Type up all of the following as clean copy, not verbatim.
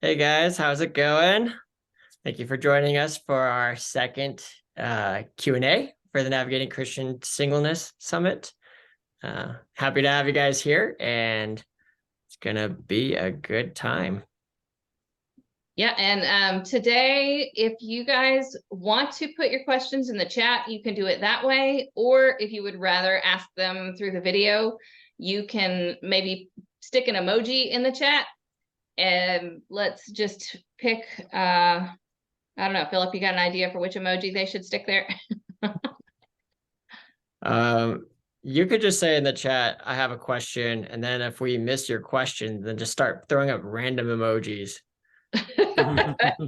Hey guys, how's it going? Thank you for joining us for our second Q&A for the Navigating Christian Singleness Summit. Happy to have you guys here, and it's gonna be a good time. Yeah, and today, if you guys want to put your questions in the chat, you can do it that way. Or if you would rather ask them through the video, you can maybe stick an emoji in the chat. And let's just pick, I don't know, Philip, you got an idea for which emoji they should stick there? You could just say in the chat, I have a question, and then if we miss your question, then just start throwing up random emojis. There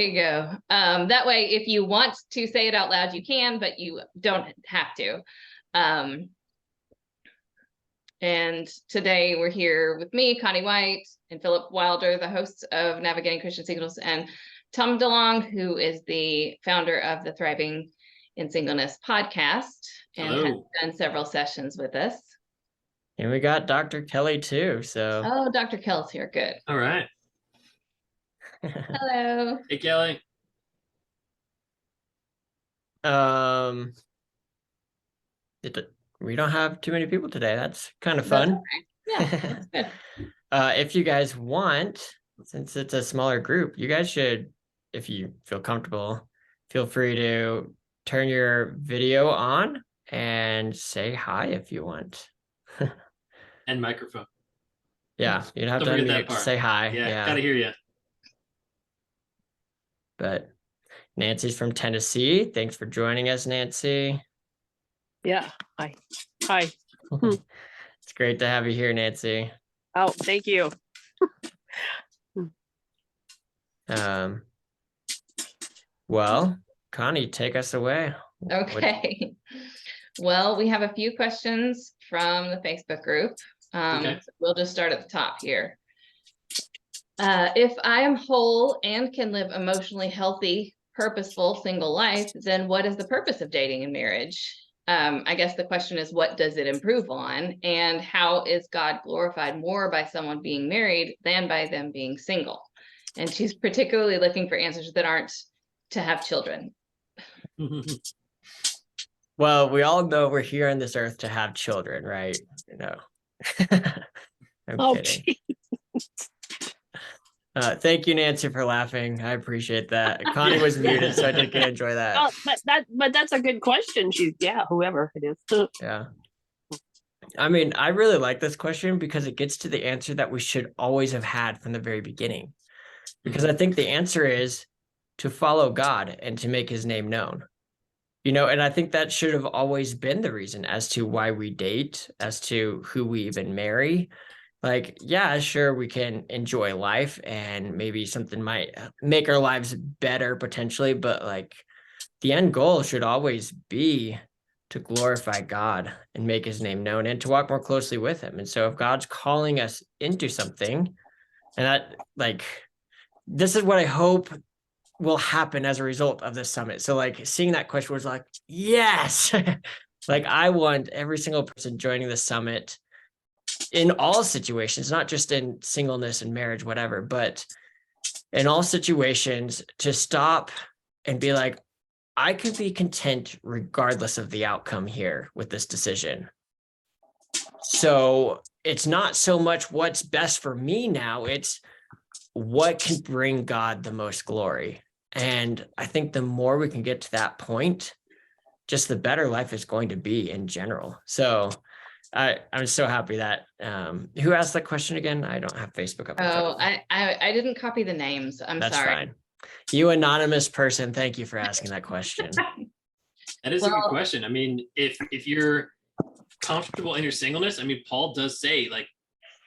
you go. That way, if you want to say it out loud, you can, but you don't have to. And today we're here with me, Connie White, and Philip Wilder, the hosts of Navigating Christian Singleness, and Tom Delong, who is the founder of the Thriving in Singleness podcast and has done several sessions with us. And we got Dr. Kelly too. So Dr. Kell's here. Good. All right. Hello. Hey, Kelly. We don't have too many people today. That's kind of fun. Okay. Yeah, that's good. If you guys want, since it's a smaller group, you guys should, if you feel comfortable, feel free to turn your video on and say hi if you want. And microphone. Yeah, you don't have to unmute, just say hi. Yeah, gotta hear you. But Nancy's from Tennessee. Thanks for joining us, Nancy. Yeah. Hi. It's great to have you here, Nancy. Oh, thank you. Well, Connie, take us away. Okay. Well, we have a few questions from the Facebook group. Okay. So we'll just start at the top here. If I am whole and can live emotionally healthy, purposeful single life, then what is the purpose of dating and marriage? I guess the question is, what does it improve on? And how is God glorified more by someone being married than by them being single? And she's particularly looking for answers that aren't to have children. Well, we all know we're here on this earth to have children, right? You know. I'm kidding. Thank you, Nancy, for laughing. I appreciate that. Connie was muted, so I did get to enjoy that. Oh, but that's a good question. Whoever it is. Yeah. I mean, I really like this question because it gets to the answer that we should always have had from the very beginning. Because I think the answer is to follow God and to make his name known. You know, and I think that should have always been the reason as to why we date, as to who we even marry. Like, yeah, sure, we can enjoy life and maybe something might make our lives better potentially, but like the end goal should always be to glorify God and make his name known and to walk more closely with him. And so if God's calling us into something, and that, like, this is what I hope will happen as a result of this summit. So like seeing that question was like, yes, like I want every single person joining the summit in all situations, not just in singleness and marriage, whatever, but in all situations to stop and be like, I could be content regardless of the outcome here with this decision. So it's not so much what's best for me now, it's what can bring God the most glory. And I think the more we can get to that point, just the better life is going to be in general. So I'm so happy that who asked that question again? I don't have Facebook up. Oh, I didn't copy the names. That's sorry. Fine. You anonymous person, thank you for asking that question. That is a good question. I mean, if you're comfortable in your singleness, I mean, Paul does say, like,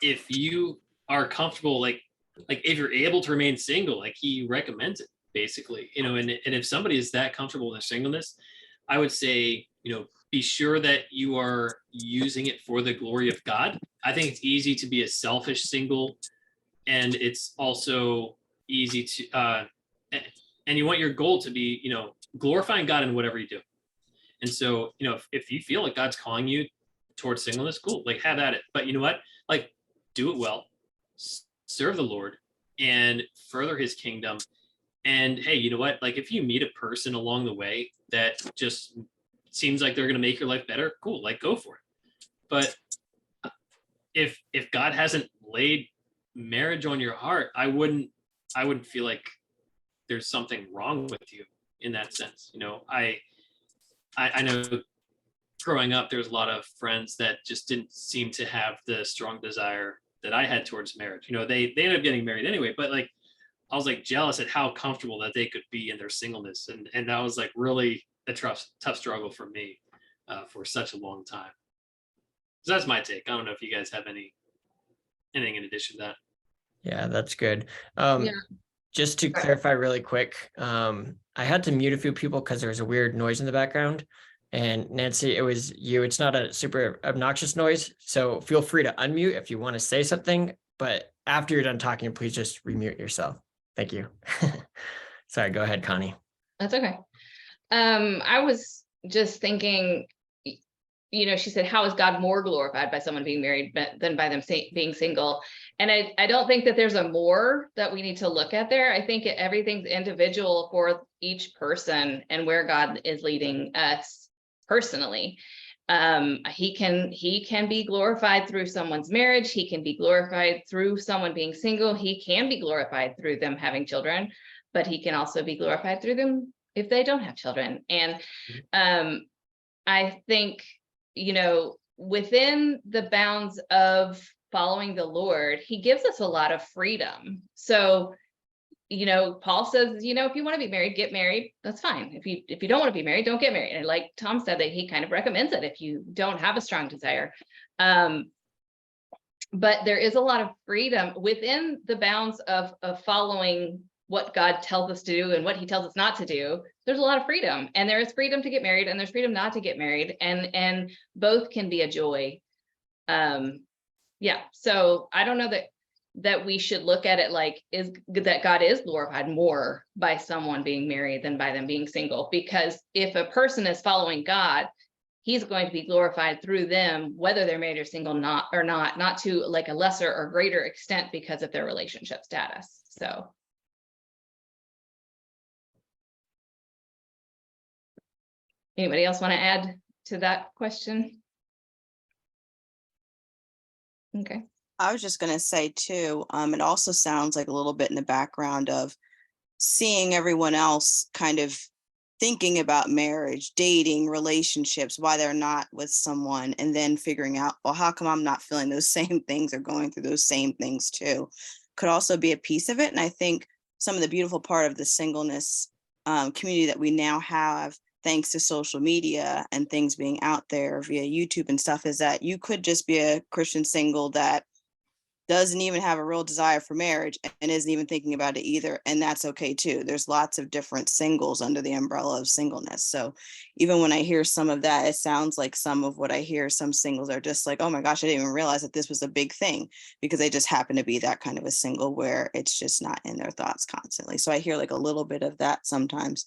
if you are comfortable, like if you're able to remain single, like he recommends it basically, you know, and if somebody is that comfortable in their singleness, I would say, you know, be sure that you are using it for the glory of God. I think it's easy to be a selfish single, and it's also easy to, and you want your goal to be, you know, glorifying God in whatever you do. And so, you know, if you feel like God's calling you towards singleness, cool, like have at it. But you know what? Like, do it well, serve the Lord, and further his kingdom. And hey, you know what? Like if you meet a person along the way that just seems like they're going to make your life better, cool, like go for it. But if God hasn't laid marriage on your heart, I wouldn't feel like there's something wrong with you in that sense. You know, I know growing up, there was a lot of friends that just didn't seem to have the strong desire that I had towards marriage. You know, they ended up getting married anyway, but like I was like jealous at how comfortable that they could be in their singleness, and that was like really a tough struggle for me for such a long time. So that's my take. I don't know if you guys have anything in addition to that. Yeah, that's good. Yeah. Just to clarify really quick, I had to mute a few people because there was a weird noise in the background. And Nancy, it was you. It's not a super obnoxious noise. So feel free to unmute if you want to say something. But after you're done talking, please just remute yourself. Thank you. Sorry, go ahead, Connie. That's okay. I was just thinking, you know, she said, how is God more glorified by someone being married than by them being single? And I don't think that there's a more that we need to look at there. I think everything's individual for each person and where God is leading us personally. He can be glorified through someone's marriage. He can be glorified through someone being single. He can be glorified through them having children, but he can also be glorified through them if they don't have children. And I think, you know, within the bounds of following the Lord, he gives us a lot of freedom. So, you know, Paul says, you know, if you want to be married, get married. That's fine. If you don't want to be married, don't get married. And like Tom said, that he kind of recommends it if you don't have a strong desire. But there is a lot of freedom within the bounds of following what God tells us to do and what he tells us not to do. There's a lot of freedom, and there is freedom to get married and there's freedom not to get married, and both can be a joy. Yeah. So I don't know that we should look at it like that God is glorified more by someone being married than by them being single, because if a person is following God, he's going to be glorified through them, whether they're married or single, not to like a lesser or greater extent because of their relationship status. So. Anybody else want to add to that question? Okay. I was just going to say too, it also sounds like a little bit in the background of seeing everyone else kind of thinking about marriage, dating, relationships, why they're not with someone, and then figuring out, well, how come I'm not feeling those same things or going through those same things too, could also be a piece of it. And I think some of the beautiful part of the singleness community that we now have, thanks to social media and things being out there via YouTube and stuff, is that you could just be a Christian single that doesn't even have a real desire for marriage and isn't even thinking about it either. And that's okay too. There's lots of different singles under the umbrella of singleness. So even when I hear some of that, it sounds like some of what I hear, some singles are just like, oh my gosh, I didn't even realize that this was a big thing, because they just happen to be that kind of a single where it's just not in their thoughts constantly. So I hear like a little bit of that sometimes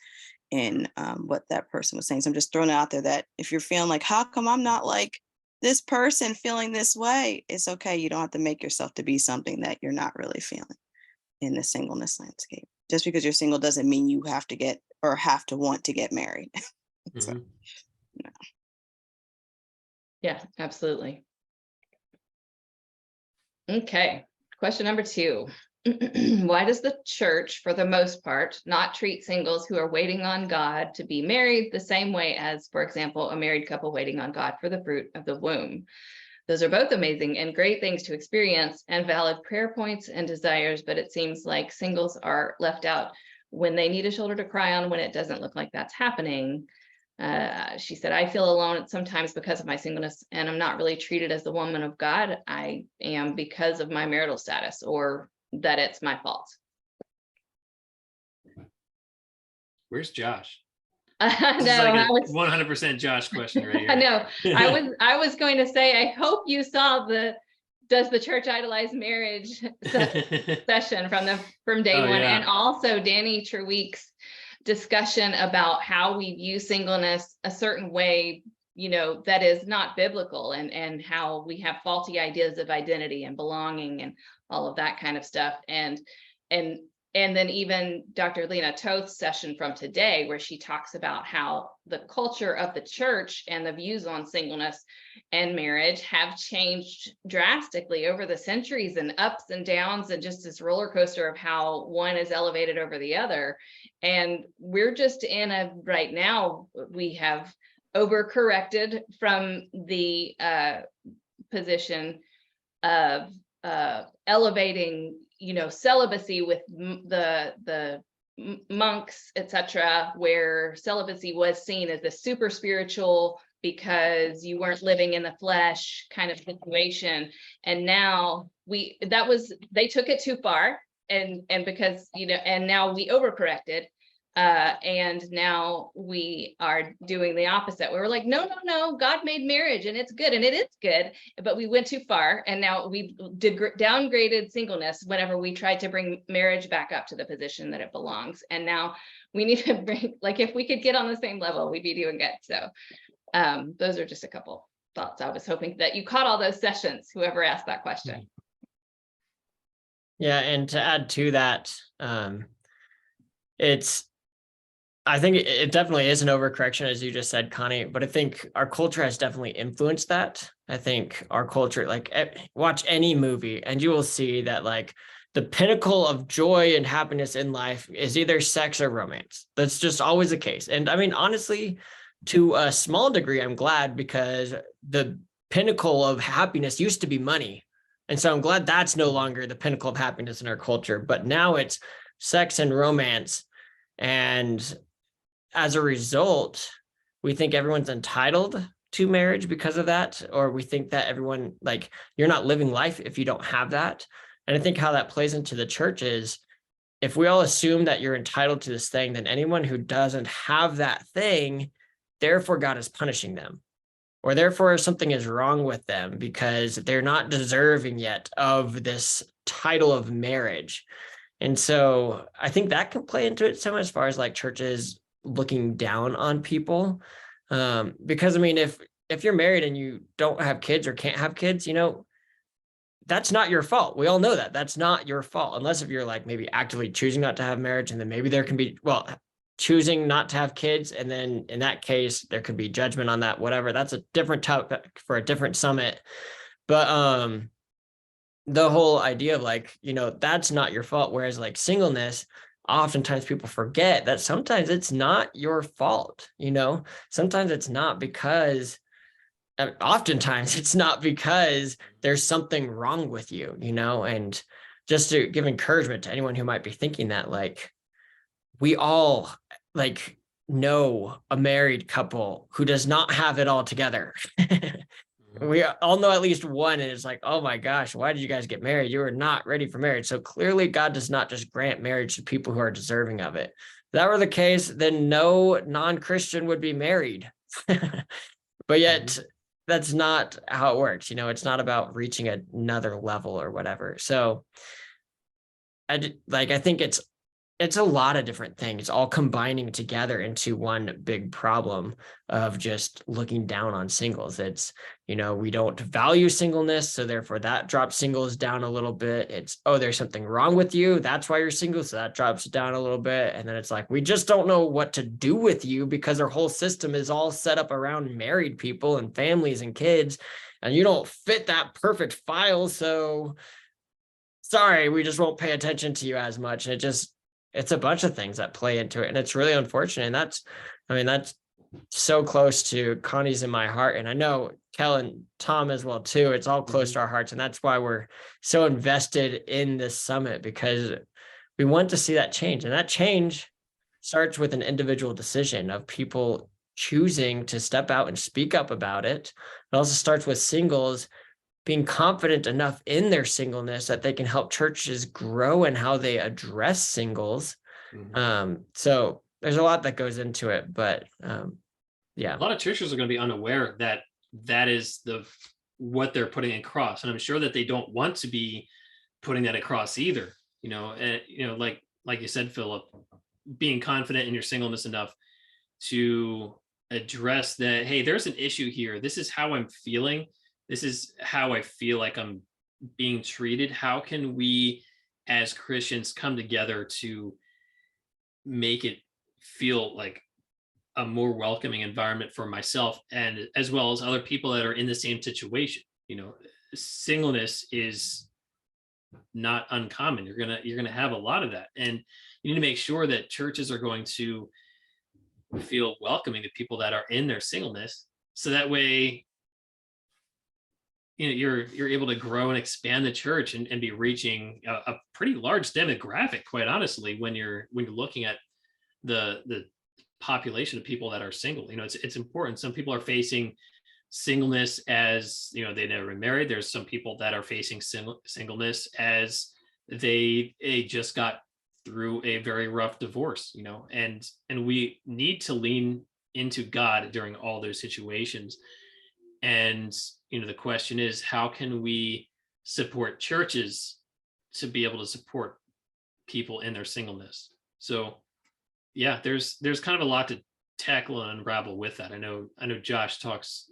in what that person was saying. So I'm just throwing it out there that if you're feeling like, how come I'm not like this person feeling this way, it's okay. You don't have to make yourself to be something that you're not really feeling in the singleness landscape. Just because you're single doesn't mean you have to get or have to want to get married. So, no. Yeah, absolutely. Okay, question number 2. Why does the church, for the most part, not treat singles who are waiting on God to be married the same way as, for example, a married couple waiting on God for the fruit of the womb? Those are both amazing and great things to experience and valid prayer points and desires, but it seems like singles are left out when they need a shoulder to cry on when it doesn't look like that's happening. She said, I feel alone sometimes because of my singleness, and I'm not really treated as the woman of God I am because of my marital status, or that it's my fault. Where's Josh? No, This is like a 100% Josh question right here. I know. I was going to say, I hope you saw does the church idolize marriage session from day one, yeah. and also Danny Treweek's discussion about how we view singleness a certain way, you know, that is not biblical, and how we have faulty ideas of identity and belonging and all of that kind of stuff. And and then even Dr. Lena Toth's session from today, where she talks about how the culture of the church and the views on singleness and marriage have changed drastically over the centuries, and ups and downs, and just this roller coaster of how one is elevated over the other. And we're just right now, we have overcorrected from the position of elevating, celibacy with the monks, etc., where celibacy was seen as a super spiritual because you weren't living in the flesh kind of situation. And now they took it too far, and because and now we overcorrected. And now we are doing the opposite. We were like, no, God made marriage and it's good, and it is good, but we went too far. And now we downgraded singleness whenever we tried to bring marriage back up to the position that it belongs. And now we need to bring, like, if we could get on the same level, we'd be doing good. So those are just a couple thoughts. I was hoping that you caught all those sessions, whoever asked that question. Yeah, and to add to that, I think it definitely is an overcorrection, as you just said, Connie, but I think our culture has definitely influenced that. I think our culture, like, watch any movie and you will see that, like, the pinnacle of joy and happiness in life is either sex or romance. That's just always the case. And I mean, honestly, to a small degree, I'm glad, because the pinnacle of happiness used to be money. And so I'm glad that's no longer the pinnacle of happiness in our culture, but now it's sex and romance. And as a result, we think everyone's entitled to marriage because of that, or we think that everyone, like, you're not living life if you don't have that. And I think how that plays into the church is, if we all assume that you're entitled to this thing, then anyone who doesn't have that thing, therefore God is punishing them, or therefore something is wrong with them because they're not deserving yet of this title of marriage. And so I think that can play into it some, as far as like churches looking down on people. Because I mean, if you're married and you don't have kids or can't have kids, that's not your fault. We all know that that's not your fault, unless if you're like maybe actively choosing not to have marriage, and then maybe there can be, choosing not to have kids, and then in that case there could be judgment on that, whatever. That's a different topic for a different summit. But the whole idea of like, that's not your fault. Whereas like singleness, oftentimes people forget that sometimes it's not your fault. Sometimes it's not because, oftentimes it's not because there's something wrong with you, and just to give encouragement to anyone who might be thinking that, like, we all like know a married couple who does not have it all together. We all know at least one, and it's like, oh my gosh, why did you guys get married? You were not ready for marriage. So clearly God does not just grant marriage to people who are deserving of it. If that were the case, then no non-Christian would be married. But yet that's not how it works. It's not about reaching another level or whatever. So I think it's a lot of different things all combining together into one big problem of just looking down on singles. It's, we don't value singleness, so therefore that drops singles down a little bit. It's, oh, there's something wrong with you, that's why you're single, so that drops it down a little bit. And then it's like, we just don't know what to do with you because our whole system is all set up around married people and families and kids, and you don't fit that perfect file, so sorry, we just won't pay attention to you as much. And it's a bunch of things that play into it. And it's really unfortunate. And that's so close to Connie's in my heart. And I know Kell and Tom as well, too. It's all close to our hearts. And that's why we're so invested in this summit, because we want to see that change. And that change starts with an individual decision of people choosing to step out and speak up about it. It also starts with singles being confident enough in their singleness that they can help churches grow in how they address singles. So there's a lot that goes into it, but yeah. A lot of churches are going to be unaware that is what they're putting across. And I'm sure that they don't want to be putting that across either, like you said, Philip, being confident in your singleness enough to address that, hey, there's an issue here. This is how I'm feeling. This is how I feel like I'm being treated. How can we as Christians come together to make it feel like a more welcoming environment for myself and as well as other people that are in the same situation. Singleness is not uncommon. You're gonna have a lot of that, and you need to make sure that churches are going to feel welcoming to people that are in their singleness, so that way you're able to grow and expand the church and be reaching a pretty large demographic, quite honestly, when you're looking at the population of people that are single. It's important. Some people are facing singleness as they never been married. There's some people that are facing singleness as they just got through a very rough divorce, and we need to lean into God during all those situations. And the question is, how can we support churches to be able to support people in their singleness? So yeah, there's kind of a lot to tackle and unravel with that. I know Josh talks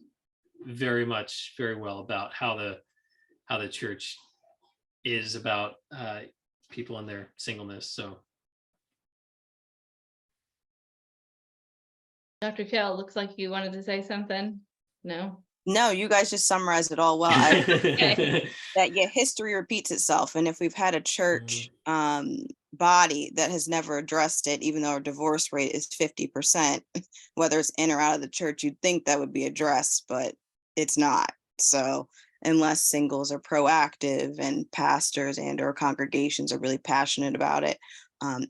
very well about how the church is about people in their singleness. So Dr. Kell, looks like you wanted to say something. No, you guys just summarized it all well. That history repeats itself, and if we've had a church body that has never addressed it, even though our divorce rate is 50%, whether it's in or out of the church, you'd think that would be addressed, but it's not. So unless singles are proactive and pastors and or congregations are really passionate about it,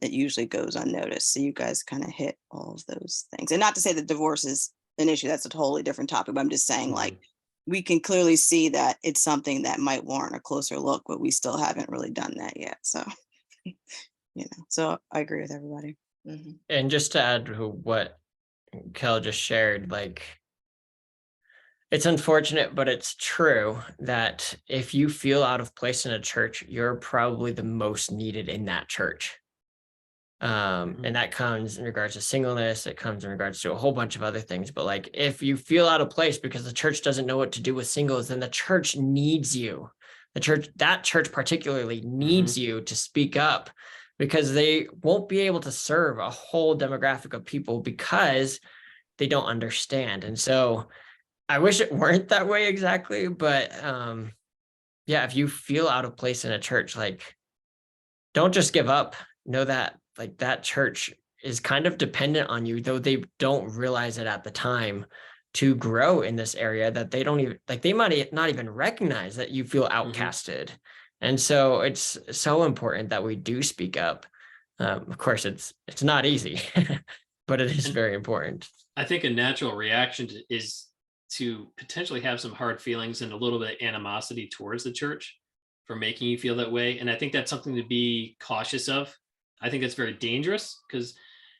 it usually goes unnoticed. So you guys kind of hit all of those things. And not to say that divorce is an issue, that's a totally different topic, but I'm just saying, like, we can clearly see that it's something that might warrant a closer look, but we still haven't really done that yet. So so I agree with everybody. And just to add to what Kell just shared, like, it's unfortunate, but it's true that if you feel out of place in a church, you're probably the most needed in that church. And that comes in regards to singleness, it comes in regards to a whole bunch of other things. But like, if you feel out of place because the church doesn't know what to do with singles, then the church needs you. That church particularly needs you to speak up, because they won't be able to serve a whole demographic of people because they don't understand. And so I wish it weren't that way exactly, but yeah, if you feel out of place in a church, like, don't just give up. Know that like that church is kind of dependent on you, though they don't realize it at the time, to grow in this area that they don't even, like, they might not even recognize that you feel outcasted. And so it's so important that we do speak up. Of course, it's not easy, but it is very important. I think a natural reaction is to potentially have some hard feelings and a little bit of animosity towards the church for making you feel that way. And I think that's something to be cautious of. I think that's very dangerous, because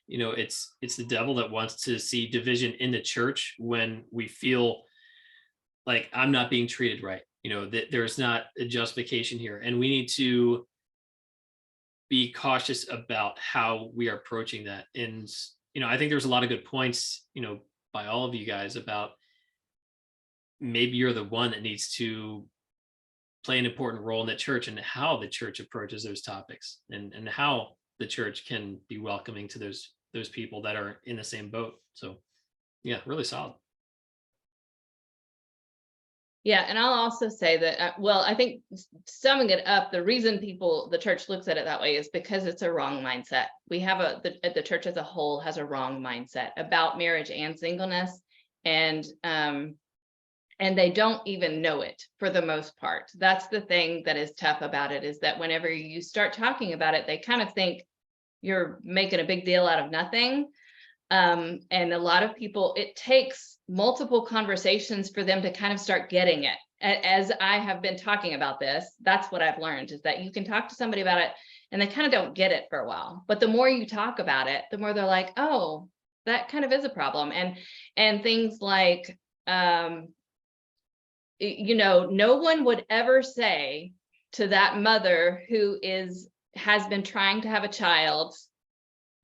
it's the devil that wants to see division in the church when we feel like I'm not being treated right, that there's not a justification here, and we need to be cautious about how we are approaching that. And I think there's a lot of good points by all of you guys about maybe you're the one that needs to play an important role in the church and how the church approaches those topics, and how the church can be welcoming to those people that are in the same boat. So yeah, really solid. Yeah, and I'll also say that, I think summing it up, the reason the church looks at it that way is because it's a wrong mindset. We have the church as a whole has a wrong mindset about marriage and singleness, and they don't even know it for the most part. That's the thing that is tough about it, is that whenever you start talking about it, they kind of think you're making a big deal out of nothing. And a lot of people, it takes multiple conversations for them to kind of start getting it. As I have been talking about this, that's what I've learned, is that you can talk to somebody about it and they kind of don't get it for a while. But the more you talk about it, the more they're like, oh, that kind of is a problem. And things like, no one would ever say to that mother who has been trying to have a child,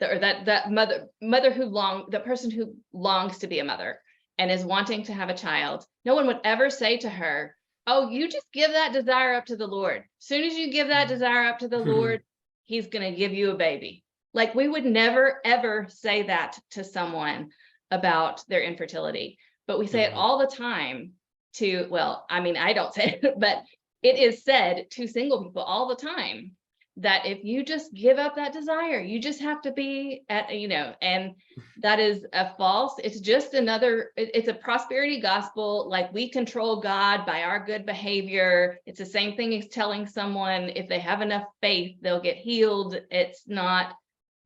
or that mother the person who longs to be a mother and is wanting to have a child, no one would ever say to her, oh, you just give that desire up to the Lord. As soon as you give that desire up to the Lord, he's going to give you a baby. Like, we would never, ever say that to someone about their infertility, but we say it all the time to, well, I mean, I don't say it, but it is said to single people all the time that if you just give up that desire, you just have to be at, and that is a false, it's just another, it's a prosperity gospel. Like, we control God by our good behavior. It's the same thing as telling someone if they have enough faith, they'll get healed. It's not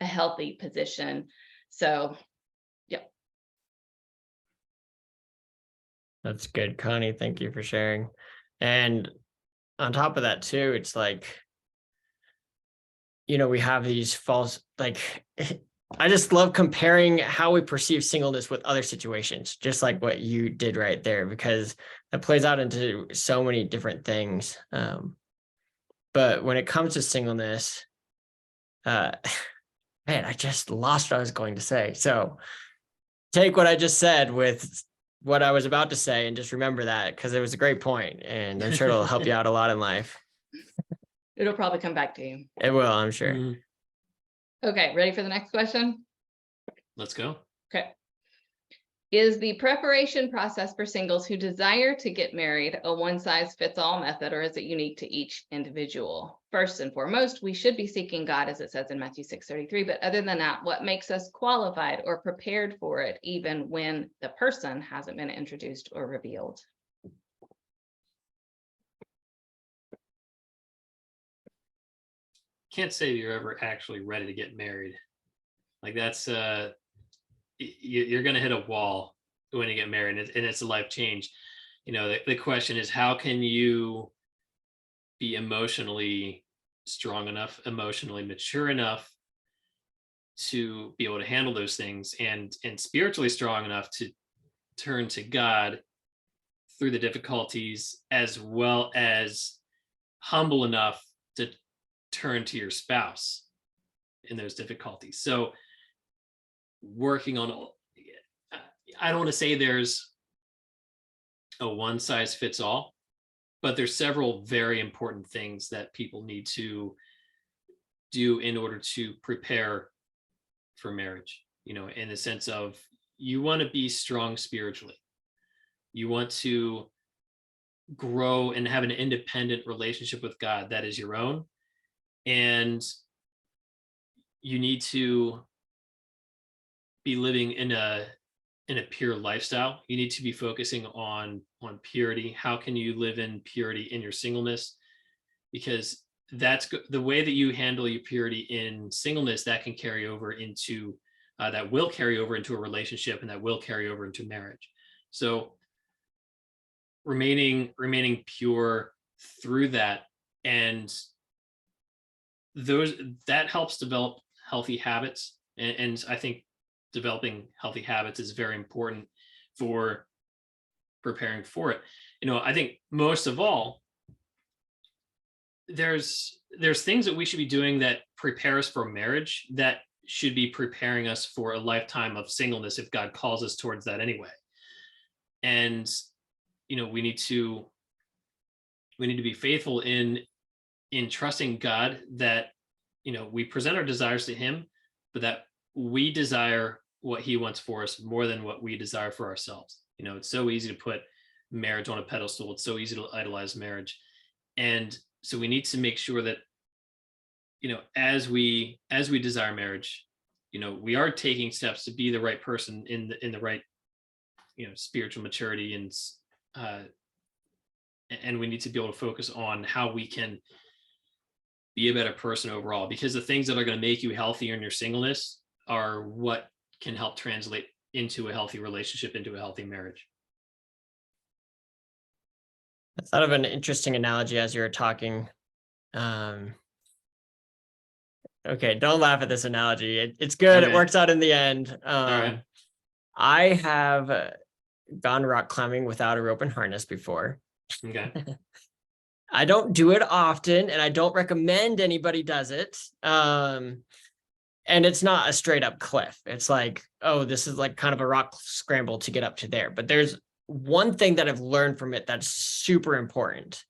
a healthy position. So, yeah. That's good, Connie. Thank you for sharing. And on top of that too, it's like, we have these false, like, I just love comparing how we perceive singleness with other situations, just like what you did right there, because that plays out into so many different things. But when it comes to singleness, man, I just lost what I was going to say. So take what I just said with what I was about to say and just remember that, because it was a great point, and I'm sure it'll help you out a lot in life. It'll probably come back to you. It will, I'm sure. Okay, ready for the next question? Let's go. Okay. Is the preparation process for singles who desire to get married a one-size-fits-all method, or is it unique to each individual? First and foremost, we should be seeking God, as it says in Matthew 6:33. But other than that, what makes us qualified or prepared for it, even when the person hasn't been introduced or revealed? Can't say you're ever actually ready to get married. Like, that's you're going to hit a wall when you get married, and it's a life change. The question is, how can you be emotionally strong enough, emotionally mature enough to be able to handle those things, and spiritually strong enough to turn to God through the difficulties, as well as humble enough to turn to your spouse in those difficulties. So working on, I don't want to say there's a one size fits all, but there's several very important things that people need to do in order to prepare for marriage, in the sense of, you want to be strong spiritually. You want to grow and have an independent relationship with God that is your own. And you need to be living in a pure lifestyle. You need to be focusing on purity. How can you live in purity in your singleness? Because that's the way that you handle your purity in singleness, that can carry over into that will carry over into a relationship, and that will carry over into marriage. So remaining pure through that, and that helps develop healthy habits. And I think developing healthy habits is very important for preparing for it. I think most of all, there's things that we should be doing that prepare us for marriage, that should be preparing us for a lifetime of singleness, if God calls us towards that anyway. And we need to be faithful in trusting God, that we present our desires to him, but that we desire what he wants for us more than what we desire for ourselves. It's so easy to put marriage on a pedestal. It's so easy to idolize marriage. And so we need to make sure that, as we desire marriage, we are taking steps to be the right person in the right, spiritual maturity, and we need to be able to focus on how we can be a better person overall, because the things that are going to make you healthier in your singleness are what can help translate into a healthy relationship, into a healthy marriage. I thought of an interesting analogy as you were talking. Okay, don't laugh at this analogy. It's good. Okay. It works out in the end. All right. I have gone rock climbing without a rope and harness before. Okay. I don't do it often, and I don't recommend anybody does it. And it's not a straight up cliff. It's like, oh, this is like kind of a rock scramble to get up to there. But there's one thing that I've learned from it that's super important.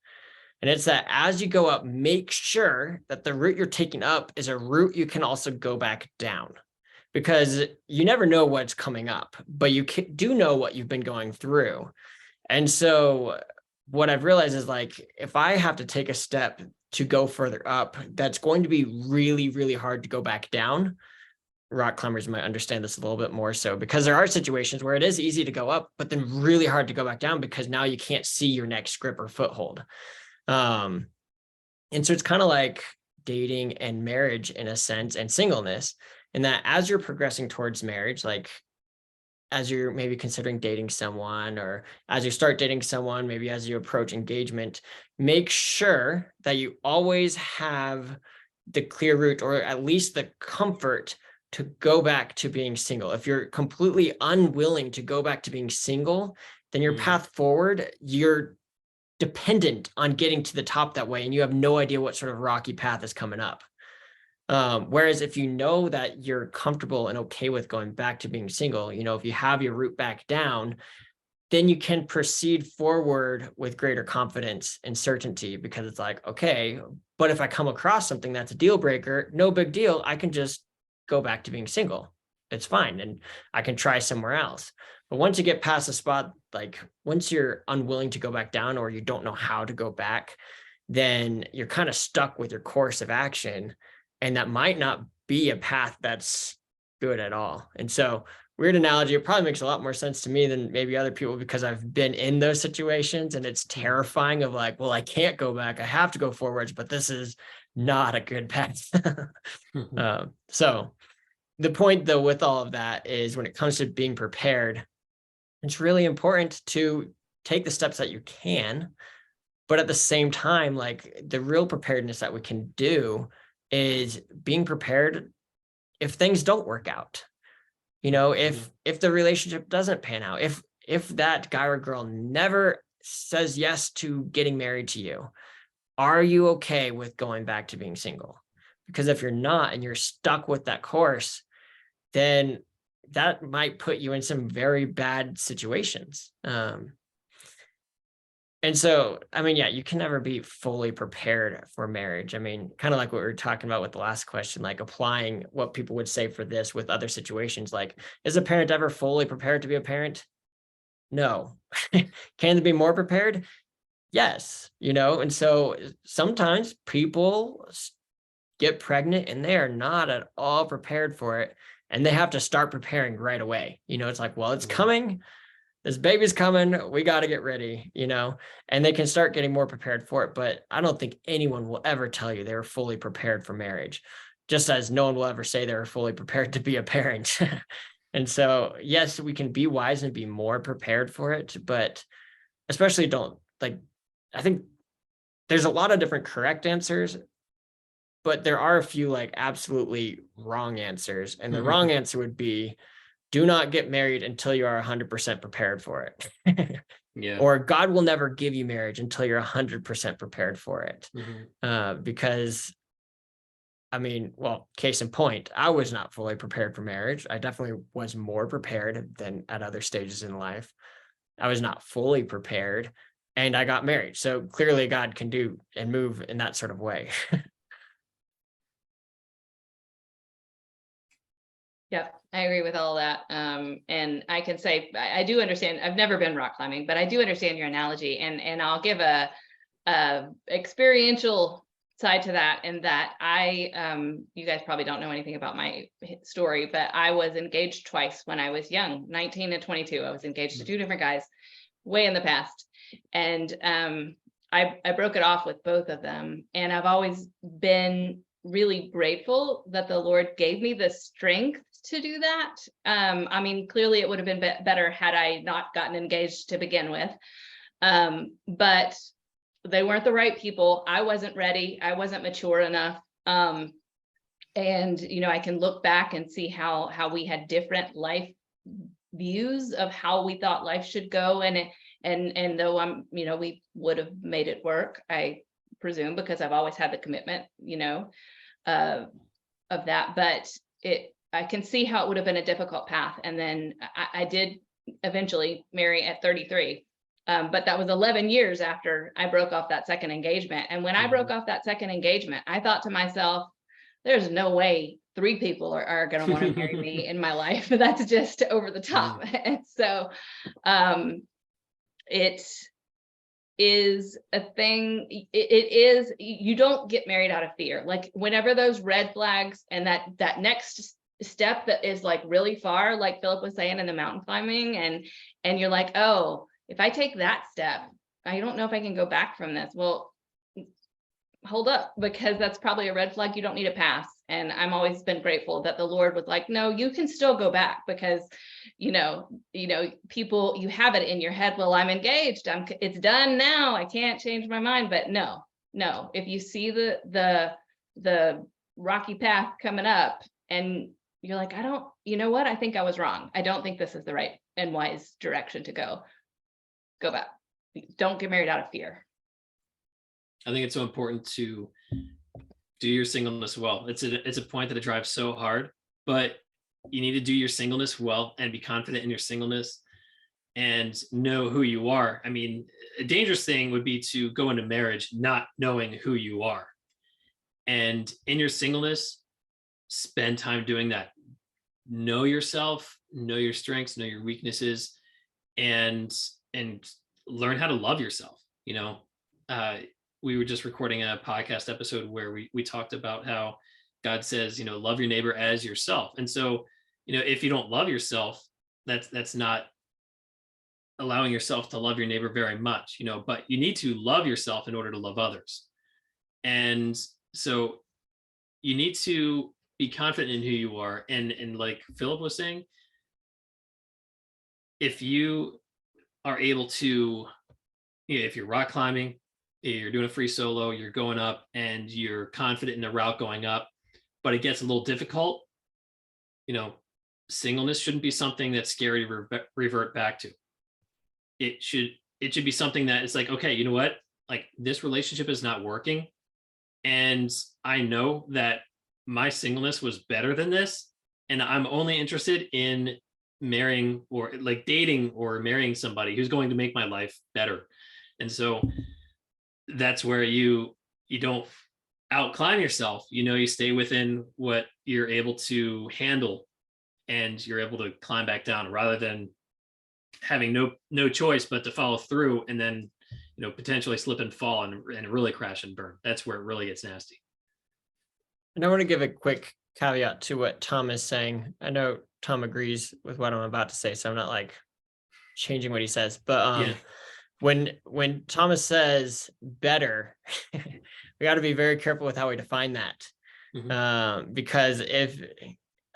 And it's that as you go up, make sure that the route you're taking up is a route you can also go back down, because you never know what's coming up, but you do know what you've been going through. And so what I've realized is, like, if I have to take a step to go further up, that's going to be really, really hard to go back down. Rock climbers might understand this a little bit more so, because there are situations where it is easy to go up, but then really hard to go back down because now you can't see your next grip or foothold. And so it's kind of like dating and marriage in a sense, and singleness, in that as you're progressing towards marriage, like as you're maybe considering dating someone, or as you start dating someone, maybe as you approach engagement, make sure that you always have the clear route, or at least the comfort, to go back to being single. If you're completely unwilling to go back to being single, then your path forward, you're dependent on getting to the top that way, and you have no idea what sort of rocky path is coming up. Whereas if you know that you're comfortable and okay with going back to being single, if you have your route back down, then you can proceed forward with greater confidence and certainty, because it's like, okay, but if I come across something that's a deal breaker, no big deal. I can just go back to being single. It's fine. And I can try somewhere else. But once you get past the spot, like once you're unwilling to go back down, or you don't know how to go back, then you're kind of stuck with your course of action. And that might not be a path that's good at all. And so, weird analogy, it probably makes a lot more sense to me than maybe other people, because I've been in those situations, and it's terrifying of like, well, I can't go back. I have to go forwards, but this is not a good path. So the point though, with all of that, is when it comes to being prepared, it's really important to take the steps that you can, but at the same time, like the real preparedness that we can do is being prepared if things don't work out. If the relationship doesn't pan out, if that guy or girl never says yes to getting married to you, are you okay with going back to being single? Because if you're not, and you're stuck with that course, then that might put you in some very bad situations. And so, yeah, you can never be fully prepared for marriage. Kind of like what we were talking about with the last question, like applying what people would say for this with other situations. Like, is a parent ever fully prepared to be a parent? No. Can they be more prepared? Yes. And so sometimes people get pregnant and they are not at all prepared for it, and they have to start preparing right away. It's like, well, it's coming. This baby's coming. We got to get ready, and they can start getting more prepared for it. But I don't think anyone will ever tell you they were fully prepared for marriage, just as no one will ever say they were fully prepared to be a parent. And so, yes, we can be wise and be more prepared for it, but especially I think there's a lot of different correct answers, but there are a few like absolutely wrong answers. And the wrong answer would be, do not get married until you are 100% prepared for it. Yeah. Or God will never give you marriage until you're 100% prepared for it. Because, case in point, I was not fully prepared for marriage. I definitely was more prepared than at other stages in life. I was not fully prepared, and I got married. So clearly God can do and move in that sort of way. Yep, I agree with all that. And I can say, I do understand, I've never been rock climbing, but I do understand your analogy, and I'll give a experiential side to that, in that you guys probably don't know anything about my story, but I was engaged twice when I was young, 19 and 22. I was engaged to two different guys way in the past. And I broke it off with both of them. And I've always been really grateful that the Lord gave me the strength to do that. Clearly it would have been better had I not gotten engaged to begin with. But they weren't the right people. I wasn't ready. I wasn't mature enough. And, I can look back and see how we had different life views of how we thought life should go. And though we would have made it work, I presume, because I've always had the commitment, of that, but I can see how it would have been a difficult path. And then I did eventually marry at 33. But that was 11 years after I broke off that second engagement. And when I broke off that second engagement, I thought to myself, there's no way 3 people are going to want to marry me in my life. That's just over the top. And so it is a thing. It is, you don't get married out of fear. Like whenever those red flags and that next step that is like really far, like Philip was saying in the mountain climbing, and you're like, oh, if I take that step, I don't know if I can go back from this. Well, hold up, because that's probably a red flag you don't need to pass. And I'm always been grateful that the Lord was like, no, you can still go back, because people, you have it in your head, well, I'm engaged, it's done now, I can't change my mind. But no, if you see the rocky path coming up and you're like, I think I was wrong, I don't think this is the right and wise direction to go back. Don't get married out of fear. I think it's so important to do your singleness well. It's a point that it drives so hard, but you need to do your singleness well and be confident in your singleness and know who you are. I mean, a dangerous thing would be to go into marriage not knowing who you are. And in your singleness, spend time doing that. Know yourself, know your strengths, know your weaknesses, and learn how to love yourself. We were just recording a podcast episode where we talked about how God says, love your neighbor as yourself. And so, if you don't love yourself, that's not allowing yourself to love your neighbor very much, but you need to love yourself in order to love others. And so you need to be confident in who you are. And like Philip was saying, if you are able to, if you're rock climbing, you're doing a free solo, you're going up and you're confident in the route going up, but it gets a little difficult, singleness shouldn't be something that's scary to revert back to. It should be something that is like, okay, you know what? Like, this relationship is not working. And I know that my singleness was better than this. And I'm only interested in marrying or like dating or marrying somebody who's going to make my life better. And so that's where you don't outclimb yourself. You stay within what you're able to handle, and you're able to climb back down rather than having no choice but to follow through and then potentially slip and fall and really crash and burn. That's where it really gets nasty. And I want to give a quick caveat to what Tom is saying. I know Tom agrees with what I'm about to say, so I'm not like changing what he says, but when Thomas says better, we got to be very careful with how we define that. Because if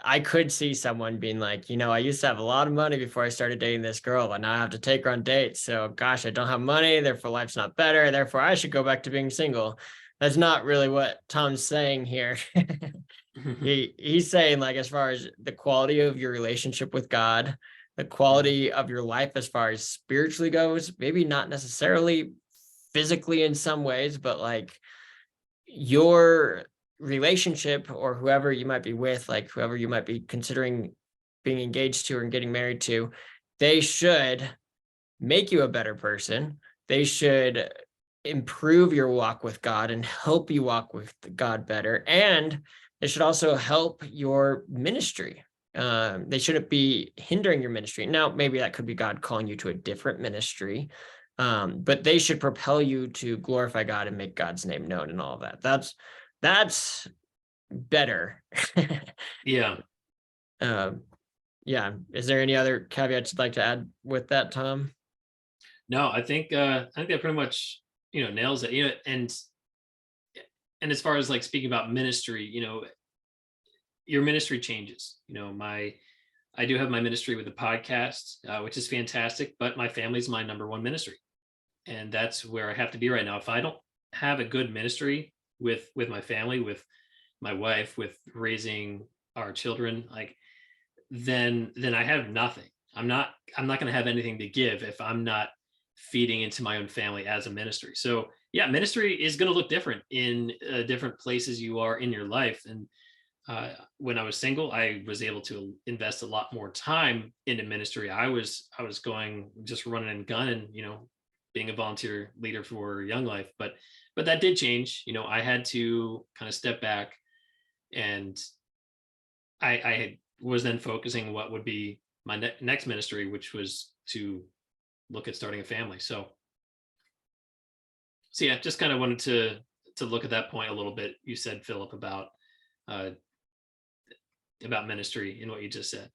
I could see someone being like, I used to have a lot of money before I started dating this girl, but now I have to take her on dates. So gosh, I don't have money, therefore life's not better. Therefore I should go back to being single. That's not really what Tom's saying here. He's saying, like, as far as the quality of your relationship with God, the quality of your life as far as spiritually goes, maybe not necessarily physically in some ways, but like your relationship or whoever you might be with, like whoever you might be considering being engaged to or getting married to, they should make you a better person. They should improve your walk with God and help you walk with God better. And they should also help your ministry. They shouldn't be hindering your ministry. Now, maybe that could be God calling you to a different ministry, but they should propel you to glorify God and make God's name known and all of that. That's better. Yeah. Yeah. Is there any other caveats you'd like to add with that, Tom? No, I think that pretty much, nails it, and as far as like speaking about ministry, your ministry changes. I do have my ministry with the podcast, which is fantastic, but my family's my number one ministry. And that's where I have to be right now. If I don't have a good ministry with my family, with my wife, with raising our children, like, then I have nothing. I'm not going to have anything to give if I'm not feeding into my own family as a ministry. So yeah, ministry is going to look different in different places you are in your life. And when I was single, I was able to invest a lot more time into ministry. I was going just running and gunning, being a volunteer leader for Young Life, but that did change. I had to kind of step back, and I was then focusing what would be my next ministry, which was to look at starting a family. So yeah, just kind of wanted to look at that point a little bit. You said, Philip, about ministry and what you just said.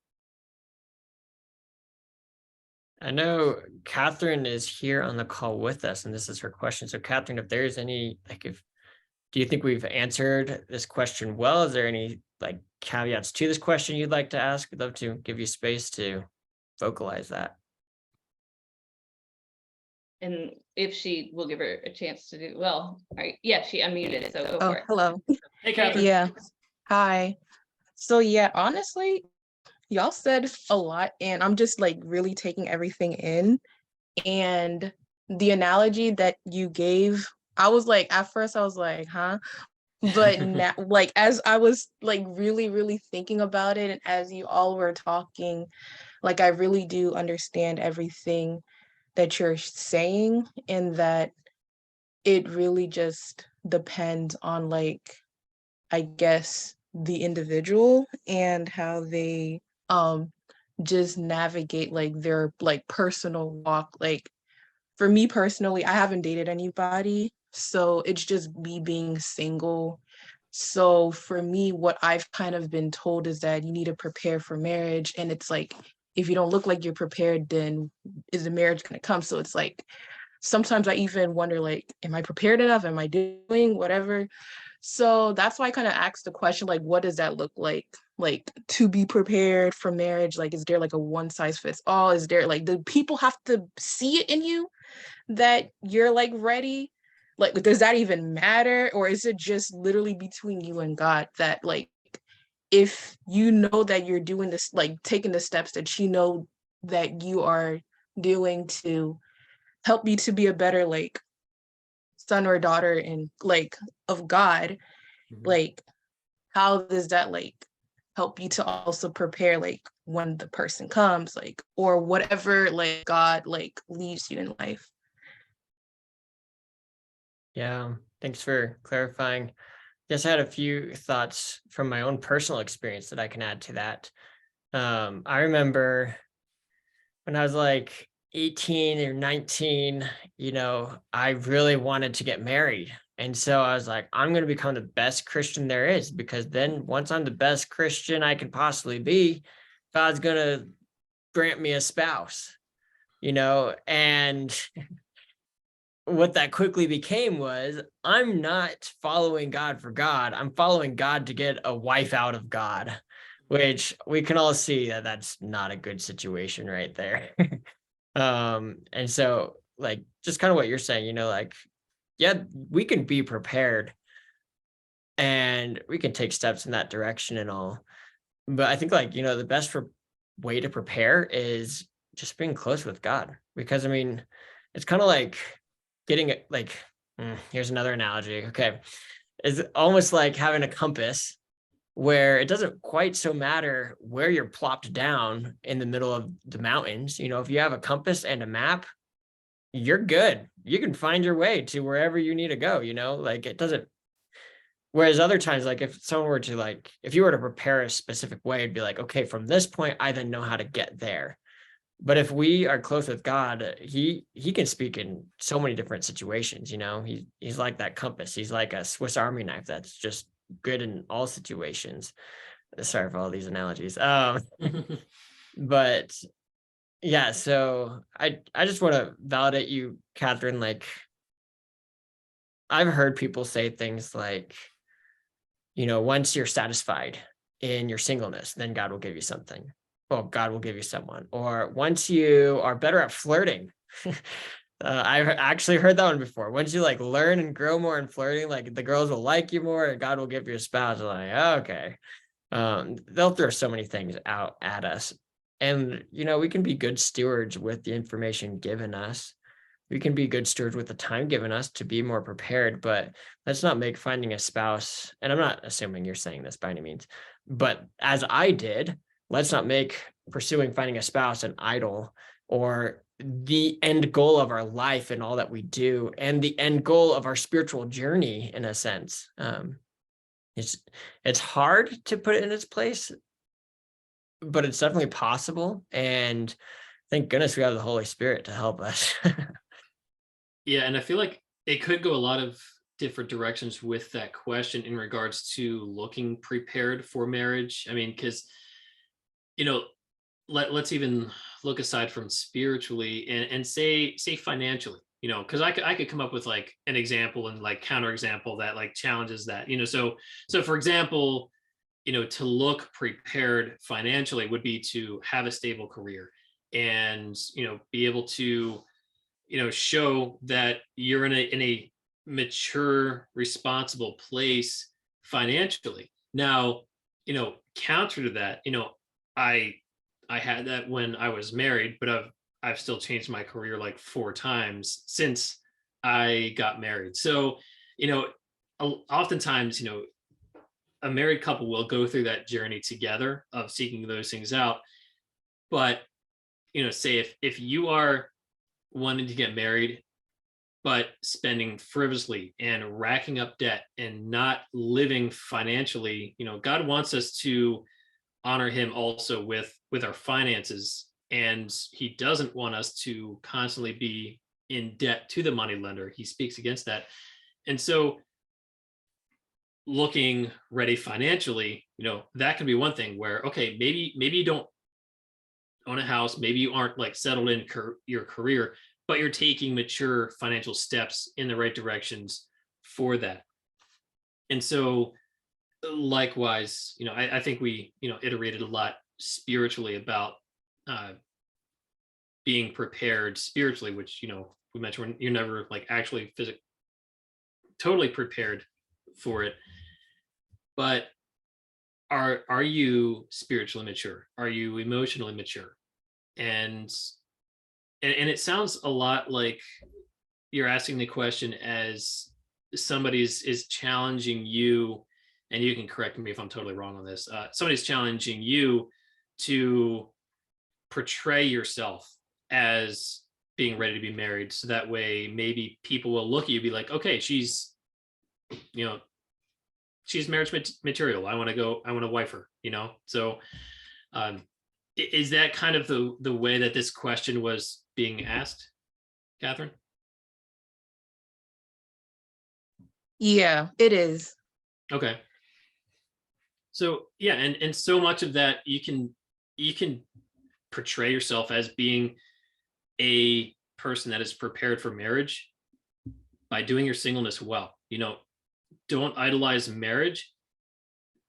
I know Catherine is here on the call with us, and this is her question. So Catherine, if there's any, do you think we've answered this question well? Is there any caveats to this question you'd like to ask? I'd love to give you space to vocalize that. And if she will give her a chance to do well. All right. Yeah, she unmuted, so go for it. Hello. Hey, Catherine. Yeah. Hi. So yeah, honestly, y'all said a lot and I'm just really taking everything in. And the analogy that you gave, I was at first I was huh? But now, as I was really, really thinking about it, and as you all were talking, I really do understand everything that you're saying, and that it really just depends on I guess the individual and how they just navigate their personal walk. For me personally, I haven't dated anybody, so it's just me being single. So for me, what I've kind of been told is that you need to prepare for marriage, and it's if you don't look like you're prepared, then is the marriage going to come? So it's sometimes I even wonder am I prepared enough? Am I doing whatever? So that's why I kind of asked the question, what does that look like to be prepared for marriage? Is there a one size fits all? Is there do people have to see it in you that you're ready? Does that even matter? Or is it just literally between you and God that if you know that you're doing this, taking the steps that you know that you are doing to help you to be a better son or daughter and of God, how does that help you to also prepare when the person comes, or whatever God leads you in life? Yeah, thanks for clarifying. Just had a few thoughts from my own personal experience that I can add to that. I remember when I was 18 or 19, I really wanted to get married. And so I was I'm going to become the best Christian there is, because then once I'm the best Christian I can possibly be, God's going to grant me a spouse, and what that quickly became was I'm not following God for God. I'm following God to get a wife out of God, which we can all see that that's not a good situation right there. And so just kind of what you're saying, yeah, we can be prepared and we can take steps in that direction and all. But I think the best way to prepare is just being close with God, because it's kind of getting it here's another analogy. Okay. It's almost like having a compass where it doesn't quite so matter where you're plopped down in the middle of the mountains. If you have a compass and a map, you're good. You can find your way to wherever you need to go, it doesn't. Whereas other times, if someone were to if you were to prepare a specific way, it'd be okay, from this point, I then know how to get there. But if we are close with God, he can speak in so many different situations. He's like that compass. He's like a Swiss Army knife that's just good in all situations. Sorry for all these analogies. But yeah, so I just want to validate you, Catherine. I've heard people say things once you're satisfied in your singleness, then God will give you something. Well, God will give you someone. Or once you are better at flirting, I've actually heard that one before. Once you learn and grow more in flirting, the girls will like you more and God will give you a spouse. Okay. They'll throw so many things out at us. And, we can be good stewards with the information given us. we can be good stewards with the time given us to be more prepared, but let's not make finding a spouse, and I'm not assuming you're saying this by any means, but as I did, let's not make pursuing finding a spouse an idol or the end goal of our life and all that we do, and the end goal of our spiritual journey, in a sense. It's hard to put it in its place, but it's definitely possible. And thank goodness we have the Holy Spirit to help us. Yeah, and I feel like it could go a lot of different directions with that question in regards to looking prepared for marriage. I mean, because, you know, let's even look aside from spiritually and say financially, you know, because I could come up with like an example and like counterexample that like challenges that, you know. So for example, you know, to look prepared financially would be to have a stable career and, you know, be able to, you know, show that you're in a mature, responsible place financially. Now, you know, counter to that, you know, I had that when I was married, but I've still changed my career like 4 times since I got married. So, you know, oftentimes, you know, a married couple will go through that journey together of seeking those things out. But, you know, say if you are wanting to get married, but spending frivolously and racking up debt and not living financially, you know, God wants us to honor him also with our finances, and he doesn't want us to constantly be in debt to the money lender. He speaks against that. And so looking ready financially, you know, that can be one thing where, okay, maybe you don't own a house, maybe you aren't like settled in your career, but you're taking mature financial steps in the right directions for that. And so likewise, you know, I think we, you know, iterated a lot spiritually about being prepared spiritually, which, you know, we mentioned you're never like actually totally prepared for it. But are you spiritually mature? Are you emotionally mature? And it sounds a lot like you're asking the question as somebody is challenging you, and you can correct me if I'm totally wrong on this. Somebody's challenging you to portray yourself as being ready to be married, so that way maybe people will look at you and be like, okay, she's, you know, she's marriage material. I want to wife her, you know. So is that kind of the way that this question was being asked, Catherine? Yeah, it is. Okay. So yeah, and so much of that you can portray yourself as being a person that is prepared for marriage by doing your singleness well. You know, don't idolize marriage,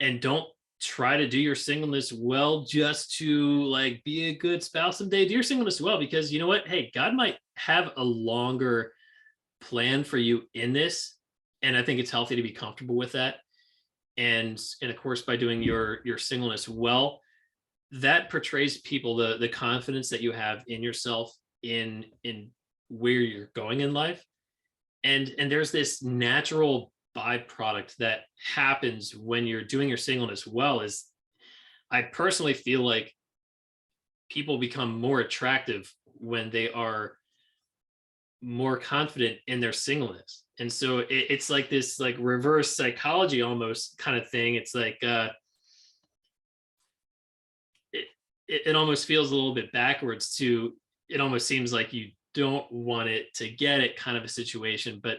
and don't try to do your singleness well just to like be a good spouse someday. Do your singleness well, because you know what? Hey, God might have a longer plan for you in this. And I think it's healthy to be comfortable with that. And of course, by doing your singleness well, that portrays people the confidence that you have in yourself, in where you're going in life. And there's this natural byproduct that happens when you're doing your singleness well, is I personally feel like people become more attractive when they are more confident in their singleness. And so it's like this like reverse psychology almost kind of thing. It's like it almost feels a little bit backwards to, it almost seems like you don't want it to get it kind of a situation. But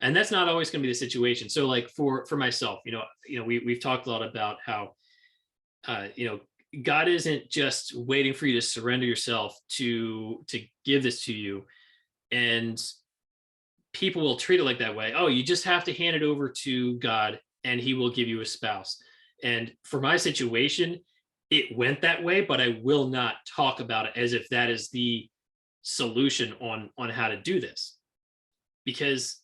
and that's not always going to be the situation. So like for myself, you know, we've talked a lot about how you know, God isn't just waiting for you to surrender yourself to give this to you, and people will treat it like that way. Oh, you just have to hand it over to God and he will give you a spouse. And for my situation, it went that way, but I will not talk about it as if that is the solution on how to do this, because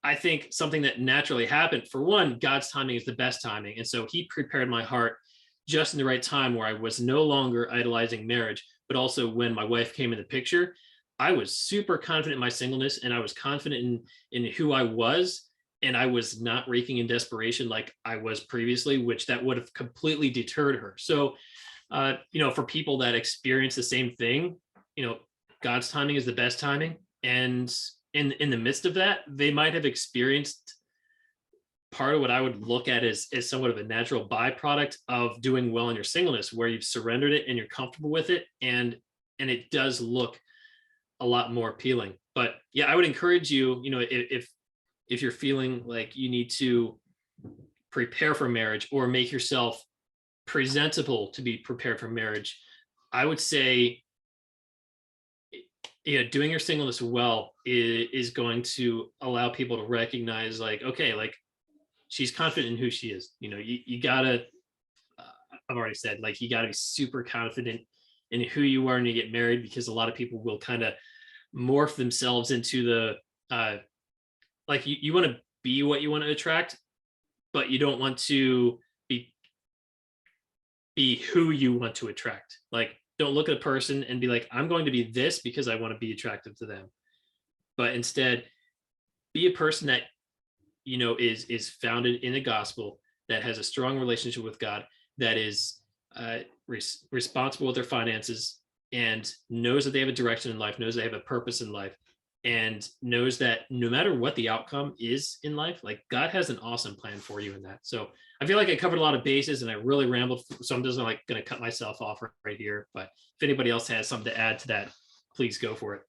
I think something that naturally happened, for one, God's timing is the best timing. And so he prepared my heart just in the right time, where I was no longer idolizing marriage, but also when my wife came in the picture, I was super confident in my singleness, and I was confident in who I was, and I was not raking in desperation like I was previously, which that would have completely deterred her. So, for people that experience the same thing, God's timing is the best timing. And in the midst of that, they might have experienced part of what I would look at as somewhat of a natural byproduct of doing well in your singleness, where you've surrendered it and you're comfortable with it. And it does look a lot more appealing. But yeah, I would encourage you, if you're feeling like you need to prepare for marriage or make yourself presentable to be prepared for marriage, I would say, doing your singleness well is going to allow people to recognize, like, okay, like, she's confident in who she is. You gotta, I've already said, like, you gotta be super confident in who you are when you get married, because a lot of people will kind of morph themselves into the, like, you want to be what you want to attract, but you don't want to be who you want to attract. Like, don't look at a person and be like, I'm going to be this because I want to be attractive to them. But instead, be a person that, is founded in the gospel, that has a strong relationship with God, that is responsible with their finances, and knows that they have a direction in life, knows they have a purpose in life, and knows that no matter what the outcome is in life, like, God has an awesome plan for you in that. So I feel like I covered a lot of bases and I really rambled, so I'm just going to cut myself off right here. But if anybody else has something to add to that, please go for it.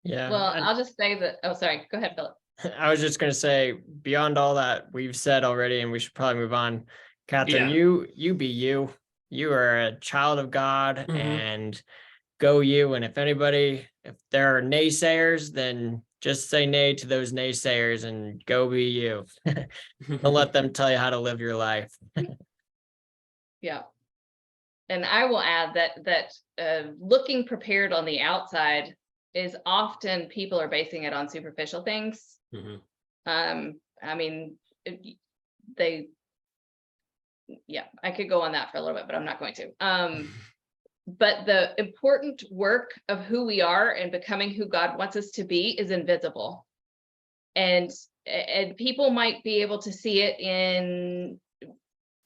Yeah. Well, I'll just say that, oh, sorry, go ahead, Philip. I was just going to say, beyond all that we've said already, and we should probably move on, Catherine, Yeah. you be you. You are a child of God, Mhm. and go you. And if there are naysayers, then just say nay to those naysayers and go be you. Don't let them tell you how to live your life. Yeah. And I will add that looking prepared on the outside is often, people are basing it on superficial things. Mhm. I mean, I could go on that for a little bit, but I'm not going to. But the important work of who we are and becoming who God wants us to be is invisible. And people might be able to see it in